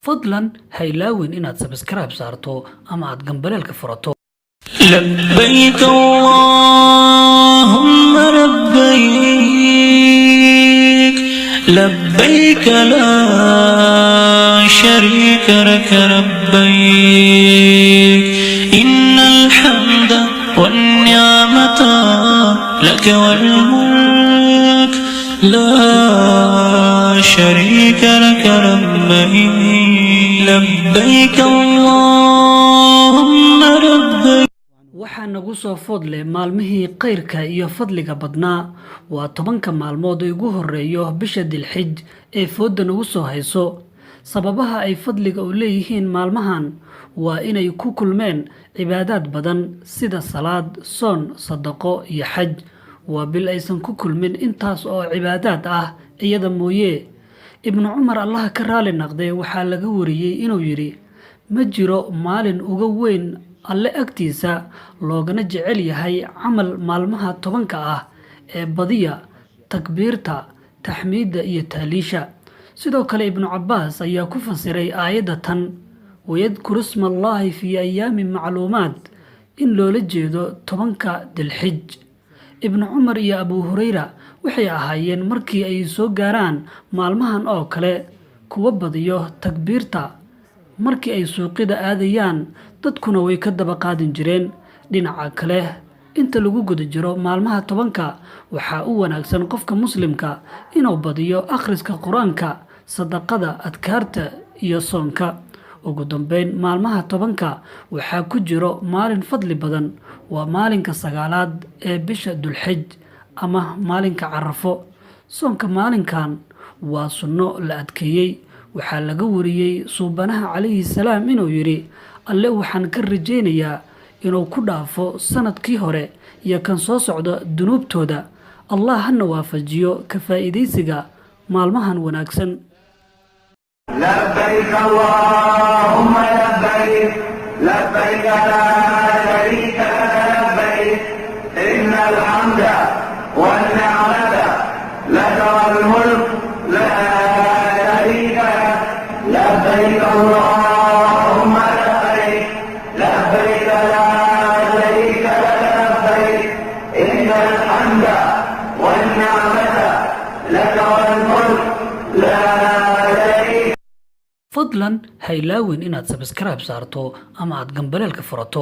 fadlan ha ilaawin inaad subscribe saarto ama aad gambaleelka furato. لبيك اللهم لبيك لبيك لا شريك لك لبيك إن الحمد والنعمة لك والملك لا شريك لك لبيك لبيك اللهم لبيك. waxaa nagu soo foodle maalmihii qayrka iyo fadliga badnaa waa 10 maalmood oo ugu horeeyo bisha dilxij ee fooda nagu soo hayso. sababaha ay fadliga u leeyihiin maalmahan waa inay ku kulmeen cibaadaad badan sida salaad, soon, sadaqo iyo xaj. waa bil aysan ku kulmin intaas oo cibaadaad ah iyada mooye. ibnu cumar allah ka raali noqday waxaa laga wariyay inuu yiri ma jiro maalin uga weyn alle agtiisa loogana jecel yahay camal maalmaha 10 ah ee badiya takbiirta, taxmiidda iyo taaliisha. sidoo kale ibnu cabbaas ayaa ku fasiray aayadda tan wayadkuru ismallahi fi ayaamin macluumaad in loola jeedo 10 dilxij. ibnu cumar iyo abu hurayra waxay ahaayeen markii ay soo gaaraan maalmahan oo kale kuwa badiyo takbiirta markii ay suuqida aadayaan, dadkuna way ka daba qaadin jireen. dhinaca kale inta lagu guda jiro maalmaha 10 waxaa u wanaagsan qofka muslimka inuu badiyo akhriska quraanka, sadaqada, adkaarta iyo soonka. ugu dambeyn maalmaha 10 waxaa ku jiro maalin fadli badan, waa maalinka 9aad ee bisha dulxij ama maalinka carafo. soonka maalinkan waa sunno la adkeeyay. waxaa laga wariyay suubanaha calayhi salaam inuu yiri alle waxaan ka rajaynayaa inuu ku dhaafo sanadkii hore iyo kan soo socda dunuubtooda. allah hana waafajiyo ka faa'iidaysiga maalmahan wanaagsan. لبيك اللهم لبيك لبيك لا شريك لك لبيك إن الحمد والنعمة لك والملك لا شريك لك لبيك اللهم لبيك لبيك لا شريك لك لبيك إن الحمد والنعمة لك والملك لا fadlan ha ilaawin inaad subscribe saarto ama aad gambaleelka furato.